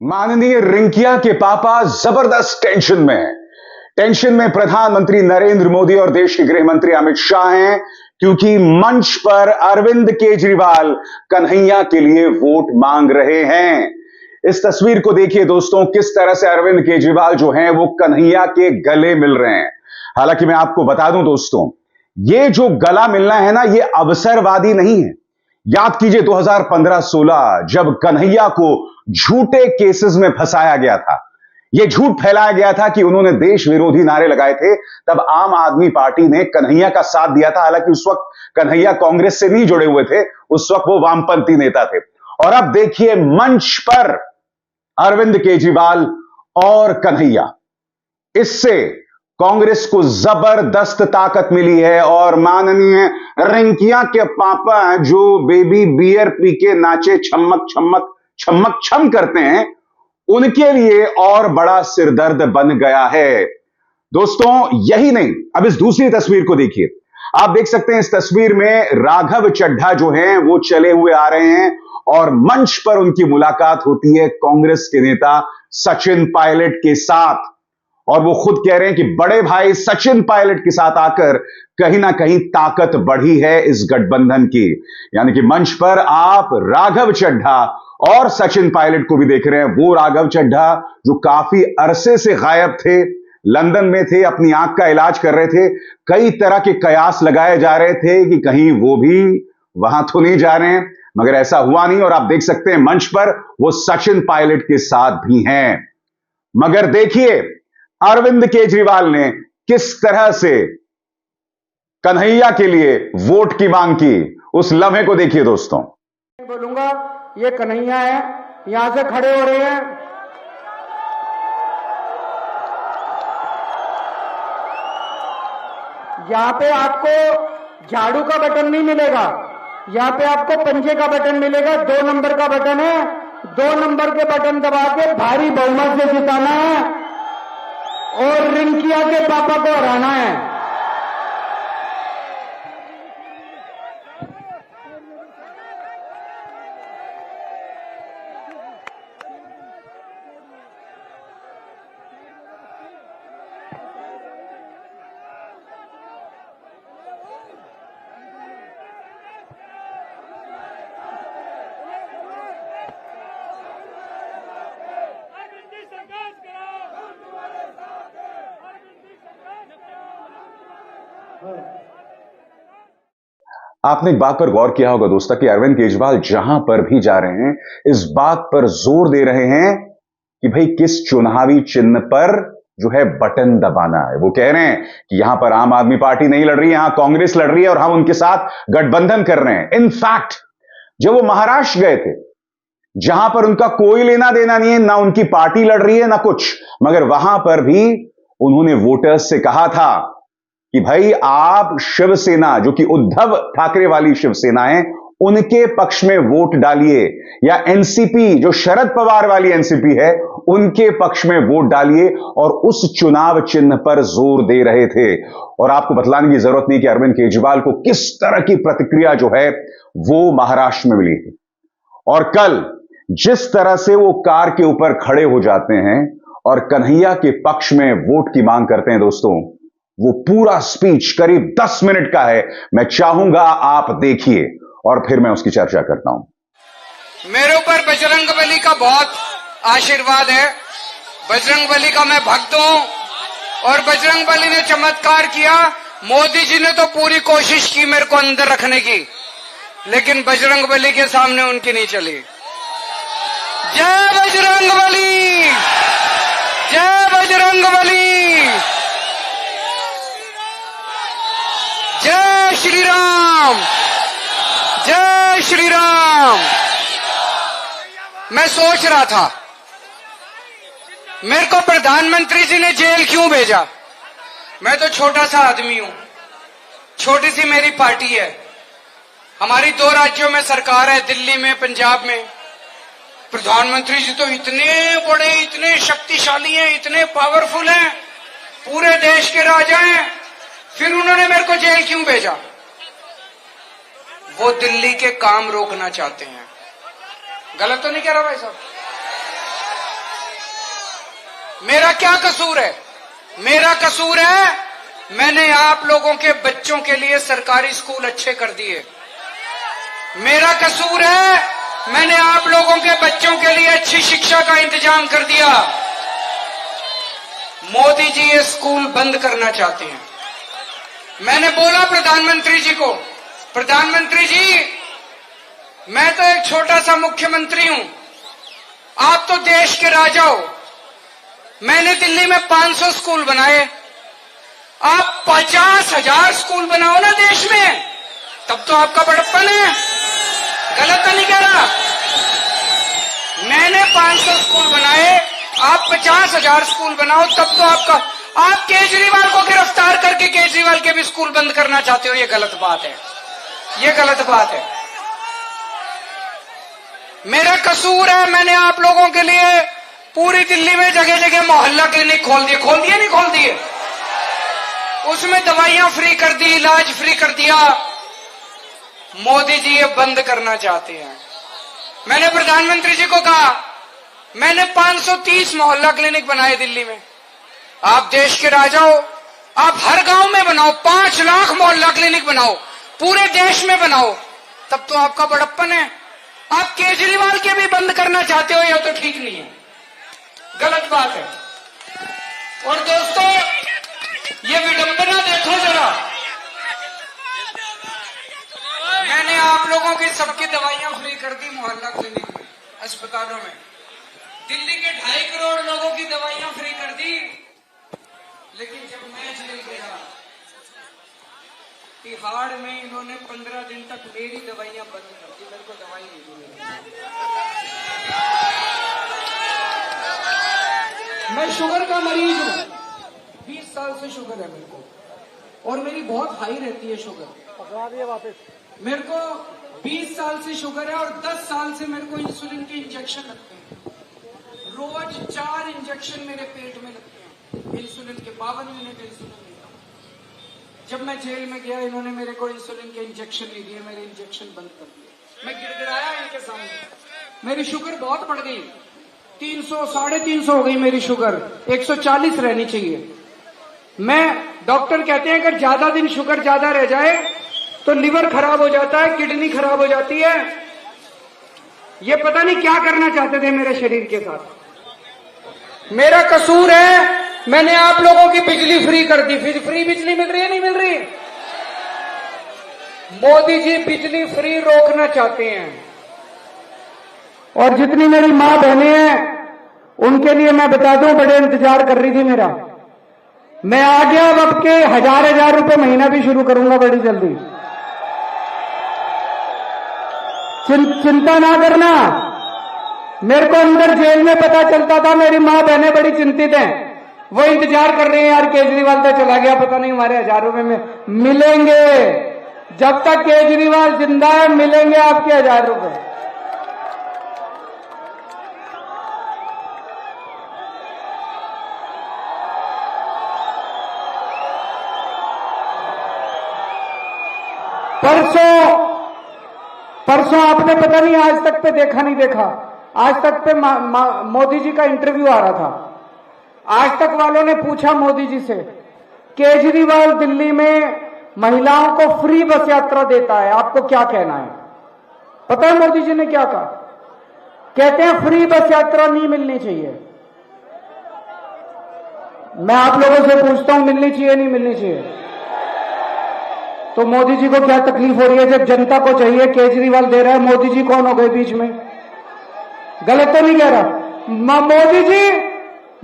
माननीय रिंकिया के पापा जबरदस्त टेंशन में हैं। टेंशन में प्रधानमंत्री नरेंद्र मोदी और देश के गृह मंत्री अमित शाह हैं, क्योंकि मंच पर अरविंद केजरीवाल कन्हैया के लिए वोट मांग रहे हैं। इस तस्वीर को देखिए दोस्तों, किस तरह से अरविंद केजरीवाल जो हैं वो कन्हैया के गले मिल रहे हैं। हालांकि मैं आपको बता दूं दोस्तों, ये जो गला मिलना है ना, ये अवसरवादी नहीं है। याद कीजिए 2015-16 जब कन्हैया को झूठे केसेस में फंसाया गया था, यह झूठ फैलाया गया था कि उन्होंने देश विरोधी नारे लगाए थे। तब आम आदमी पार्टी ने कन्हैया का साथ दिया था। हालांकि उस वक्त कन्हैया कांग्रेस से नहीं जुड़े हुए थे, उस वक्त वो वामपंथी नेता थे। और अब देखिए मंच पर अरविंद केजरीवाल और कन्हैया, इससे कांग्रेस को जबरदस्त ताकत मिली है। और माननीय रिंकिया के पापा जो बेबी बियर पी के नाचे छमक छमक छमक छम करते हैं, उनके लिए और बड़ा सिरदर्द बन गया है। दोस्तों यही नहीं, अब इस दूसरी तस्वीर को देखिए। आप देख सकते हैं इस तस्वीर में राघव चड्ढा जो हैं वो चले हुए आ रहे हैं और मंच पर उनकी मुलाकात होती है कांग्रेस के नेता सचिन पायलट के साथ। और वो खुद कह रहे हैं कि बड़े भाई सचिन पायलट के साथ आकर कहीं ना कहीं ताकत बढ़ी है इस गठबंधन की। यानी कि मंच पर आप राघव चड्ढा और सचिन पायलट को भी देख रहे हैं। वो राघव चड्ढा जो काफी अरसे से गायब थे, लंदन में थे, अपनी आंख का इलाज कर रहे थे। कई तरह के कयास लगाए जा रहे थे कि कहीं वो भी वहां तो नहीं जा रहे हैं, मगर ऐसा हुआ नहीं। और आप देख सकते हैं मंच पर वो सचिन पायलट के साथ भी हैं। मगर देखिए अरविंद केजरीवाल ने किस तरह से कन्हैया के लिए वोट की मांग की, उस लम्हे को देखिए दोस्तों। बोलूंगा, ये कन्हैया है, यहां से खड़े हो रहे हैं। यहां पे आपको झाड़ू का बटन नहीं मिलेगा, यहां पे आपको पंजे का बटन मिलेगा। 2 नंबर का बटन है, 2 नंबर के बटन दबा के भारी बहुमत से जिताना है और रिंकिया के पापा को हराना है। आपने एक बात पर गौर किया होगा दोस्तों कि अरविंद केजरीवाल जहां पर भी जा रहे हैं इस बात पर जोर दे रहे हैं कि भाई किस चुनावी चिन्ह पर जो है बटन दबाना है। वो कह रहे हैं कि यहां पर आम आदमी पार्टी नहीं लड़ रही है, यहां कांग्रेस लड़ रही है और हम उनके साथ गठबंधन कर रहे हैं। इनफैक्ट जब वो महाराष्ट्र गए थे, जहां पर उनका कोई लेना देना नहीं है, ना उनकी पार्टी लड़ रही है ना कुछ, मगर वहां पर भी उन्होंने वोटर्स से कहा था कि भाई आप शिवसेना, जो कि उद्धव ठाकरे वाली शिवसेना है, उनके पक्ष में वोट डालिए, या एनसीपी जो शरद पवार वाली एनसीपी है उनके पक्ष में वोट डालिए। और उस चुनाव चिन्ह पर जोर दे रहे थे। और आपको बतलाने की जरूरत नहीं कि अरविंद केजरीवाल को किस तरह की प्रतिक्रिया जो है वो महाराष्ट्र में मिली थी। और कल जिस तरह से वो कार के ऊपर खड़े हो जाते हैं और कन्हैया के पक्ष में वोट की मांग करते हैं दोस्तों, वो पूरा स्पीच करीब 10 मिनट का है। मैं चाहूंगा आप देखिए और फिर मैं उसकी चर्चा करता हूं। मेरे ऊपर बजरंगबली का बहुत आशीर्वाद है। बजरंगबली का मैं भक्त हूं और बजरंगबली ने चमत्कार किया। मोदी जी ने तो पूरी कोशिश की मेरे को अंदर रखने की, लेकिन बजरंगबली के सामने उनकी नहीं चली। जय बजरंगबली, जय बजरंगबली, जय श्री राम, जय श्री राम। मैं सोच रहा था मेरे को प्रधानमंत्री जी ने जेल क्यों भेजा। मैं तो छोटा सा आदमी हूं, छोटी सी मेरी पार्टी है, हमारी 2 राज्यों में सरकार है, दिल्ली में, पंजाब में। प्रधानमंत्री जी तो इतने बड़े, इतने शक्तिशाली हैं, इतने पावरफुल हैं, पूरे देश के राजा हैं, फिर उन्होंने मेरे को जेल क्यों भेजा। वो दिल्ली के काम रोकना चाहते हैं। गलत तो नहीं कह रहा भाई साहब? मेरा क्या कसूर है? मेरा कसूर है मैंने आप लोगों के बच्चों के लिए सरकारी स्कूल अच्छे कर दिए। मेरा कसूर है मैंने आप लोगों के बच्चों के लिए अच्छी शिक्षा का इंतजाम कर दिया। मोदी जी ये स्कूल बंद करना चाहते हैं। मैंने बोला प्रधानमंत्री जी को, प्रधानमंत्री जी मैं तो एक छोटा सा मुख्यमंत्री हूं, आप तो देश के राजा हो। मैंने दिल्ली में 500 स्कूल बनाए, आप 50,000 स्कूल बनाओ ना देश में, तब तो आपका बड़प्पन है। गलत तो नहीं कह रहा? मैंने 500 स्कूल बनाए, आप 50,000 स्कूल बनाओ, तब तो आपका। आप केजरीवाल को गिरफ्तार करके केजरीवाल के भी स्कूल बंद करना चाहते हो, ये गलत बात है, ये गलत बात है। मेरा कसूर है मैंने आप लोगों के लिए पूरी दिल्ली में जगह जगह मोहल्ला क्लिनिक खोल दिए। खोल दिए नहीं खोल दिए? उसमें दवाइयां फ्री कर दी, इलाज फ्री कर दिया। मोदी जी ये बंद करना चाहते हैं। मैंने प्रधानमंत्री जी को कहा, मैंने 530 मोहल्ला क्लिनिक बनाए दिल्ली में। आप देश के राजा हो, आप हर गांव में बनाओ, 5 लाख मोहल्ला क्लिनिक बनाओ, पूरे देश में बनाओ, तब तो आपका बड़प्पन है। आप केजरीवाल के भी बंद करना चाहते हो, यह तो ठीक नहीं है, गलत बात है। और दोस्तों ये विडंबना देखो जरा, मैंने आप लोगों की सबकी दवाइयां फ्री कर दी मोहल्ला क्लिनिक में, अस्पतालों में। दिल्ली के 2.5 करोड़ लोगों की दवाइयां फ्री कर दी। लेकिन जब मैं जेल गया तिहाड़ में, इन्होंने 15 दिन तक मेरी दवाइयां बंद कर दी, मेरे को दवाई नहीं दी। मैं शुगर का मरीज हूं, 20 साल से शुगर है मेरे को, और मेरी बहुत हाई रहती है शुगर। मेरे को 20 साल से शुगर है और 10 साल से मेरे को इंसुलिन के इंजेक्शन लगते हैं। रोज 4 इंजेक्शन मेरे पेट में लगते हैं इंसुलिन के। 52 महीने का इंसुलिन लेता हूं। जब मैं जेल में गया इन्होंने मेरे को इंसुलिन के इंजेक्शन नहीं दिए, मेरे इंजेक्शन बंद कर दिए। मैं गिड़गिड़ाया इनके सामने, मेरी शुगर बहुत बढ़ गई, 300 350 हो गई मेरी शुगर, 140 रहनी चाहिए। डॉक्टर कहते हैं अगर ज्यादा दिन शुगर ज्यादा रह जाए तो लिवर खराब हो जाता है, किडनी खराब हो जाती है। ये पता नहीं क्या करना चाहते थे मेरे शरीर के साथ। मेरा कसूर है मैंने आप लोगों की बिजली फ्री कर दी। फिर फ्री बिजली मिल रही है नहीं मिल रही? मोदी जी बिजली फ्री रोकना चाहते हैं। और जितनी मेरी मां बहनें हैं उनके लिए मैं बता दूं, बड़े इंतजार कर रही थी मेरा। मैं आ गया, अब के 1000 रुपए महीना भी शुरू करूंगा बड़ी जल्दी। चिंता ना करना। मेरे को अंदर जेल में पता चलता था, मेरी मां बहनें बड़ी चिंतित हैं, वो इंतजार कर रहे हैं यार केजरीवाल तो चला गया, पता नहीं हमारे 1000 रुपए में मिलेंगे। जब तक केजरीवाल जिंदा है मिलेंगे आपके 1000 रुपए। परसों आपने पता नहीं आज तक पे देखा नहीं देखा, आज तक पे मोदी जी का इंटरव्यू आ रहा था। आज तक वालों ने पूछा मोदी जी से, केजरीवाल दिल्ली में महिलाओं को फ्री बस यात्रा देता है, आपको क्या कहना है? पता है मोदी जी ने क्या कहा? कहते हैं फ्री बस यात्रा नहीं मिलनी चाहिए। मैं आप लोगों से पूछता हूं, मिलनी चाहिए नहीं मिलनी चाहिए? तो मोदी जी को क्या तकलीफ हो रही है जब जनता को चाहिए? केजरीवाल दे रहा है, मोदी जी कौन हो गए बीच में? गलत तो नहीं कह रहा? मोदी जी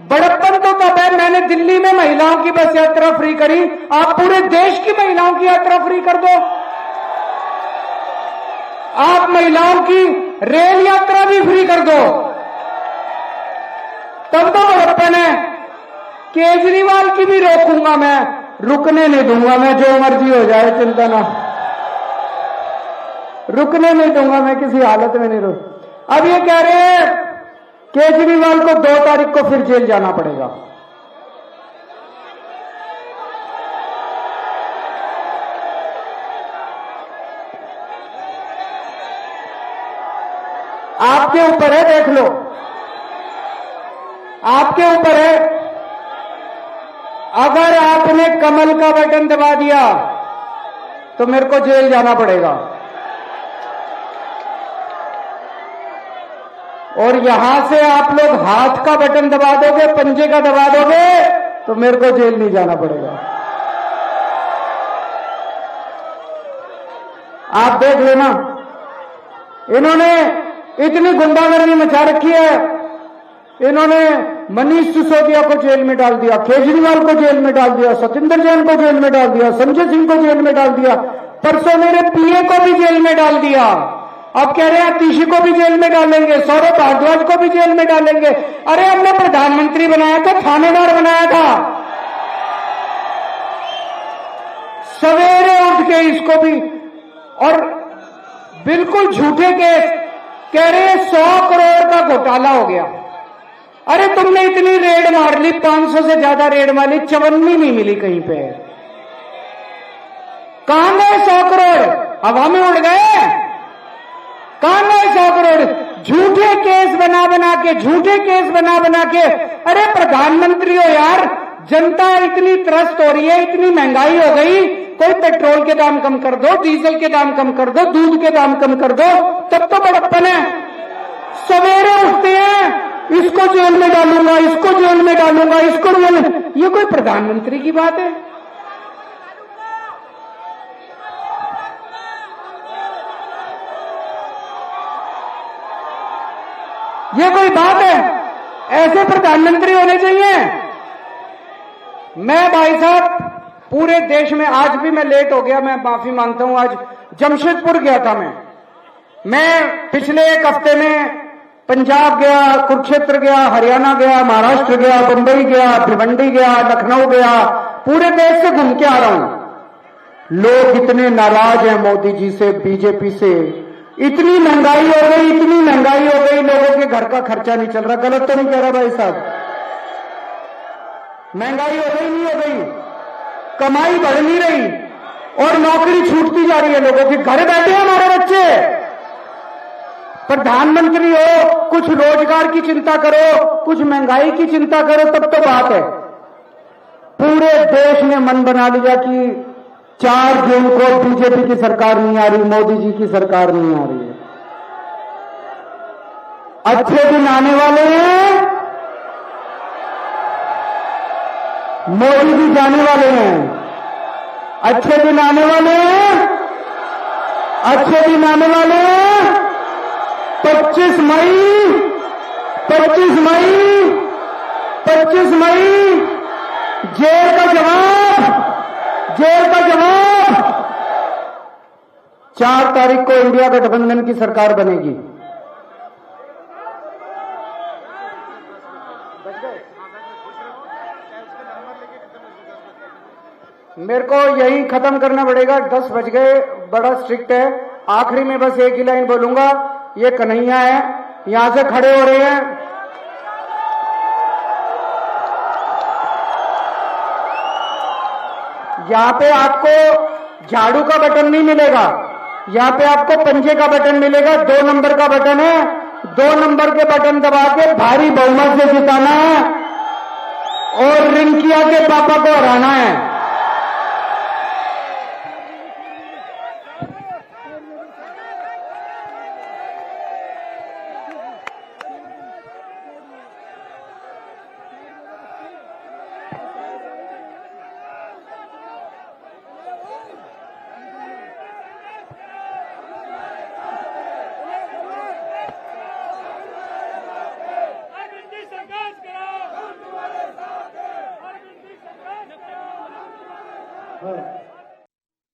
बड़प्पन तो तब है मैंने दिल्ली में महिलाओं की बस यात्रा फ्री करी, आप पूरे देश की महिलाओं की यात्रा फ्री कर दो। आप महिलाओं की रेल यात्रा भी फ्री कर दो, तब तो बड़प्पन है। केजरीवाल की भी रोकूंगा मैं, रुकने नहीं दूंगा मैं, जो मर्जी हो जाए चिंता ना, रुकने नहीं दूंगा मैं, किसी हालत में नहीं रुक। अब ये कह रहे हैं केजरीवाल को 2 तारीख को फिर जेल जाना पड़ेगा। आपके ऊपर है, देख लो, आपके ऊपर है। अगर आपने कमल का बटन दबा दिया तो मेरे को जेल जाना पड़ेगा, और यहां से आप लोग हाथ का बटन दबा दोगे, पंजे का दबा दोगे, तो मेरे को जेल नहीं जाना पड़ेगा। आप देख लेना, इन्होंने इतनी गुंडागर्दी मचा रखी है। इन्होंने मनीष सिसोदिया को जेल में डाल दिया, केजरीवाल को जेल में डाल दिया, सत्येंद्र जैन को जेल में डाल दिया, संजय सिंह को जेल में डाल दिया, परसों मेरे पीए को भी जेल में डाल दिया। अब कह रहे हैं आतिशी को भी जेल में डालेंगे, सौरभ भारद्वाज को भी जेल में डालेंगे। अरे हमने प्रधानमंत्री बनाया था, थानेदार बनाया था। सवेरे उठ के इसको भी, और बिल्कुल झूठे केस कह रहे हैं 100 करोड़ का घोटाला हो गया। अरे तुमने इतनी रेड मार ली, 500 से ज्यादा रेड मार ली, चवन्नी नहीं मिली कहीं पे। कहां गए 100 करोड़? हवा में उड़ गए। कहां गए 100 करोड़? झूठे केस बना बना के, झूठे केस बना बना के। अरे प्रधानमंत्री हो यार, जनता इतनी त्रस्त हो रही है, इतनी महंगाई हो गई, कोई पेट्रोल के दाम कम कर दो, डीजल के दाम कम कर दो, दूध के दाम कम कर दो, तब तो बड़प्पन है। सवेरे उठते हैं, इसको जेल में डालूंगा, इसको जेल में डालूंगा, इसको जेल में। ये कोई प्रधानमंत्री की बात है? ये कोई बात है? ऐसे प्रधानमंत्री होने चाहिए। मैं भाई साहब पूरे देश में, आज भी मैं लेट हो गया, मैं माफी मांगता हूं। आज जमशेदपुर गया था मैं पिछले एक हफ्ते में पंजाब गया, कुरुक्षेत्र गया, हरियाणा गया, महाराष्ट्र गया, बंबई गया, भिवंडी गया, लखनऊ गया, पूरे देश से घूम के आ रहा हूं। लोग इतने नाराज हैं मोदी जी से, बीजेपी से। इतनी महंगाई हो गई, इतनी महंगाई हो गई, लोगों के घर का खर्चा नहीं चल रहा। गलत तो नहीं कह रहा भाई साहब? महंगाई हो गई, नहीं हो गई? कमाई बढ़ नहीं रही और नौकरी छूटती जा रही है लोगों की। घर बैठे हैं हमारे बच्चे। प्रधानमंत्री हो, कुछ रोजगार की चिंता करो, कुछ महंगाई की चिंता करो, तब तो बात है। पूरे देश ने मन बना लिया कि 4 जून को बीजेपी की सरकार नहीं आ रही, मोदी जी की सरकार नहीं आ रही है। अच्छे दिन आने वाले हैं, मोदी जी जाने वाले हैं। अच्छे दिन आने वाले हैं, अच्छे दिन आने वाले हैं। 25 मई 25 मई 25 मई जेल का जवाब, जेल का जवाब। 4 तारीख को इंडिया गठबंधन की सरकार बनेगी। मेरे को यही खत्म करना पड़ेगा, 10 बज गए, बड़ा स्ट्रिक्ट है। आखिरी में बस एक ही लाइन बोलूंगा। ये कन्हैया है, यहां से खड़े हो रहे हैं। यहां पे आपको झाड़ू का बटन नहीं मिलेगा, यहां पे आपको पंजे का बटन मिलेगा। 2 नंबर का बटन है, 2 नंबर के बटन दबा के भारी बहुमत से जिताना है और रिंकिया के पापा को हराना है।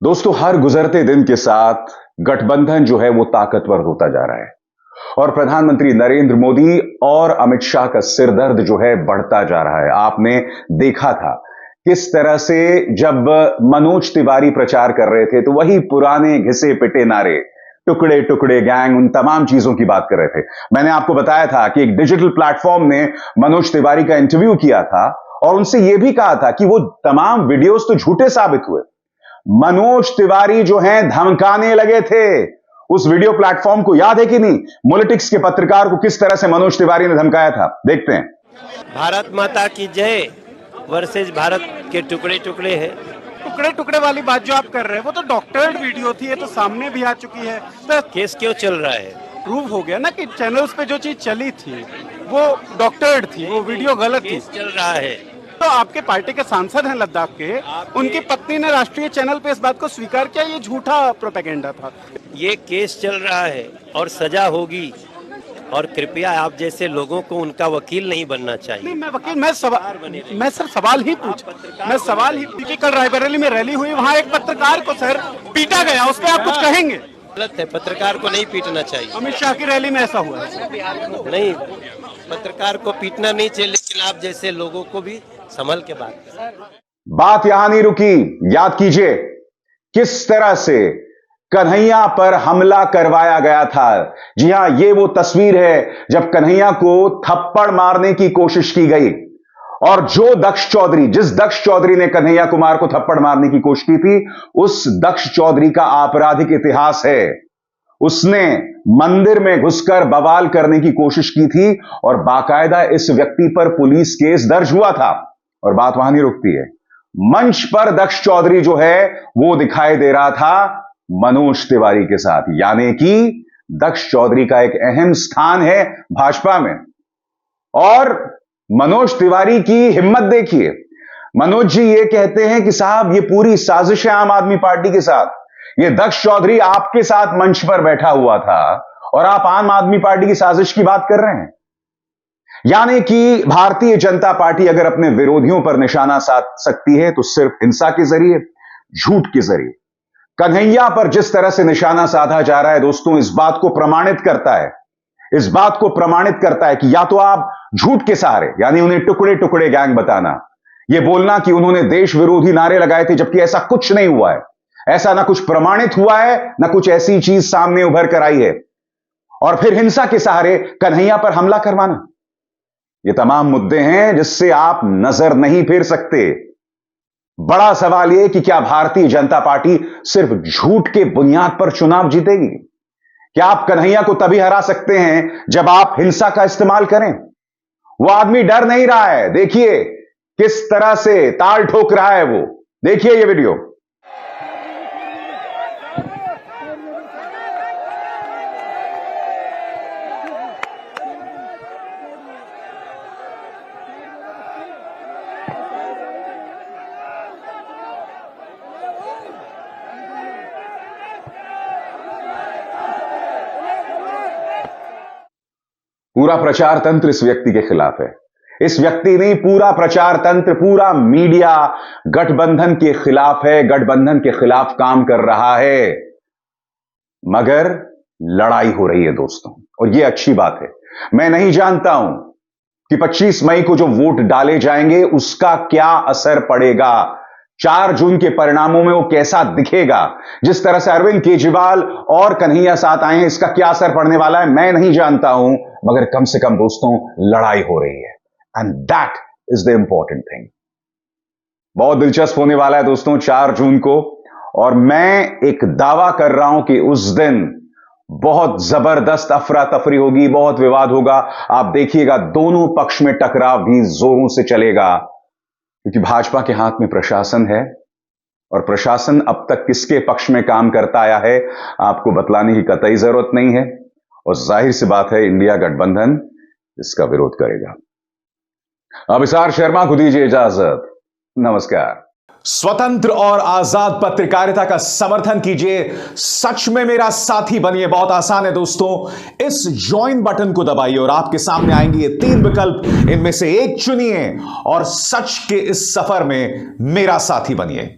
दोस्तों, हर गुजरते दिन के साथ गठबंधन जो है वो ताकतवर होता जा रहा है और प्रधानमंत्री नरेंद्र मोदी और अमित शाह का सिरदर्द जो है बढ़ता जा रहा है। आपने देखा था किस तरह से जब मनोज तिवारी प्रचार कर रहे थे तो वही पुराने घिसे पिटे नारे, टुकड़े टुकड़े गैंग, उन तमाम चीजों की बात कर रहे थे। मैंने आपको बताया था कि एक डिजिटल प्लेटफॉर्म ने मनोज तिवारी का इंटरव्यू किया था और उनसे यह भी कहा था कि वो तमाम वीडियोस तो झूठे साबित हुए। मनोज तिवारी जो हैं धमकाने लगे थे। उस वीडियो प्लेटफॉर्म को याद है कि नहीं? पॉलिटिक्स के पत्रकार को किस तरह से मनोज तिवारी ने धमकाया था, देखते हैं। भारत माता की जय वर्सेज भारत के टुकड़े टुकड़े है। टुकड़े टुकड़े वाली बात जो आप कर रहे हैं वो तो डॉक्टर्ड वीडियो थी, ये तो सामने भी आ चुकी है। तो केस क्यों चल रहा है? प्रूव हो गया ना कि चैनल्स पे जो चीज चली थी वो डॉक्टर्ड थी, वो वीडियो गलत थी। केस चल रहा है। तो आपके पार्टी के सांसद हैं लद्दाख के, उनकी पत्नी ने राष्ट्रीय चैनल पे इस बात को स्वीकार किया ये झूठा प्रोपेगेंडा था। ये केस चल रहा है और सजा होगी, और कृपया आप जैसे लोगों को उनका वकील नहीं बनना चाहिए। नहीं, मैं वकील, मैं सर सवाल ही पूछा, मैं सवाल ही कि कल रायबरेली में रैली हुई, वहाँ एक पत्रकार को सर पीटा गया, उस पर आप कुछ कहेंगे? गलत है, पत्रकार को नहीं पीटना चाहिए। अमित शाह की रैली में ऐसा हुआ है? नहीं, पत्रकार को पीटना नहीं चाहिए, लेकिन आप जैसे लोगों को भी संभल के बात यहां नहीं रुकी। याद कीजिए किस तरह से कन्हैया पर हमला करवाया गया था। जी हां, यह वो तस्वीर है जब कन्हैया को थप्पड़ मारने की कोशिश की गई, और जो जिस दक्ष चौधरी ने कन्हैया कुमार को थप्पड़ मारने की कोशिश की थी, उस दक्ष चौधरी का आपराधिक इतिहास है। उसने मंदिर में घुसकर बवाल करने की कोशिश की थी और बाकायदा इस व्यक्ति पर पुलिस केस दर्ज हुआ था। और बात वहां नहीं रुकती है। मंच पर दक्ष चौधरी जो है वो दिखाई दे रहा था मनोज तिवारी के साथ, यानी कि दक्ष चौधरी का एक अहम स्थान है भाजपा में। और मनोज तिवारी की हिम्मत देखिए। मनोज जी ये कहते हैं कि साहब ये पूरी साजिश है आम आदमी पार्टी के साथ। ये दक्ष चौधरी आपके साथ मंच पर बैठा हुआ था और आप आम आदमी पार्टी की साजिश की बात कर रहे हैं। यानी कि भारतीय जनता पार्टी अगर अपने विरोधियों पर निशाना साध सकती है तो सिर्फ हिंसा के जरिए, झूठ के जरिए। कन्हैया पर जिस तरह से निशाना साधा जा रहा है दोस्तों, इस बात को प्रमाणित करता है कि या तो आप झूठ के सहारे, यानी उन्हें टुकड़े टुकड़े गैंग बताना, यह बोलना कि उन्होंने देश विरोधी नारे लगाए थे, जबकि ऐसा कुछ नहीं हुआ है, ऐसा ना कुछ प्रमाणित हुआ है, ना कुछ ऐसी चीज सामने उभर कर आई है, और फिर हिंसा के सहारे कन्हैया पर हमला करवाना। ये तमाम मुद्दे हैं जिससे आप नजर नहीं फेर सकते। बड़ा सवाल यह कि क्या भारतीय जनता पार्टी सिर्फ झूठ के बुनियाद पर चुनाव जीतेगी? क्या आप कन्हैया को तभी हरा सकते हैं जब आप हिंसा का इस्तेमाल करें? वो आदमी डर नहीं रहा है, देखिए किस तरह से ताल ठोक रहा है वो। देखिए ये वीडियो। पूरा प्रचार तंत्र इस व्यक्ति के खिलाफ है। इस व्यक्ति नहीं, पूरा प्रचार तंत्र, पूरा मीडिया गठबंधन के खिलाफ है, गठबंधन के खिलाफ काम कर रहा है। मगर लड़ाई हो रही है दोस्तों, और यह अच्छी बात है। मैं नहीं जानता हूं कि 25 मई को जो वोट डाले जाएंगे उसका क्या असर पड़ेगा, 4 जून के परिणामों में वो कैसा दिखेगा। जिस तरह से अरविंद केजरीवाल और कन्हैया साथ आए हैं, इसका क्या असर पड़ने वाला है मैं नहीं जानता हूं, मगर कम से कम दोस्तों लड़ाई हो रही है, and that is the important thing. बहुत दिलचस्प होने वाला है दोस्तों 4 जून को, और मैं एक दावा कर रहा हूं कि उस दिन बहुत जबरदस्त अफरा तफरी होगी, बहुत विवाद होगा। आप देखिएगा दोनों पक्ष में टकराव भी जोरों से चलेगा, क्योंकि भाजपा के हाथ में प्रशासन है, और प्रशासन अब तक किसके पक्ष में काम करता आया है आपको बतलाने की कतई जरूरत नहीं है, और जाहिर सी बात है इंडिया गठबंधन इसका विरोध करेगा। अभिसार शर्मा को दीजिए इजाजत, नमस्कार। स्वतंत्र और आजाद पत्रकारिता का समर्थन कीजिए, सच में मेरा साथी बनिए। बहुत आसान है दोस्तों, इस ज्वाइन बटन को दबाइए और आपके सामने आएंगे ये 3 विकल्प, इनमें से एक चुनिए और सच के इस सफर में मेरा साथी बनिए।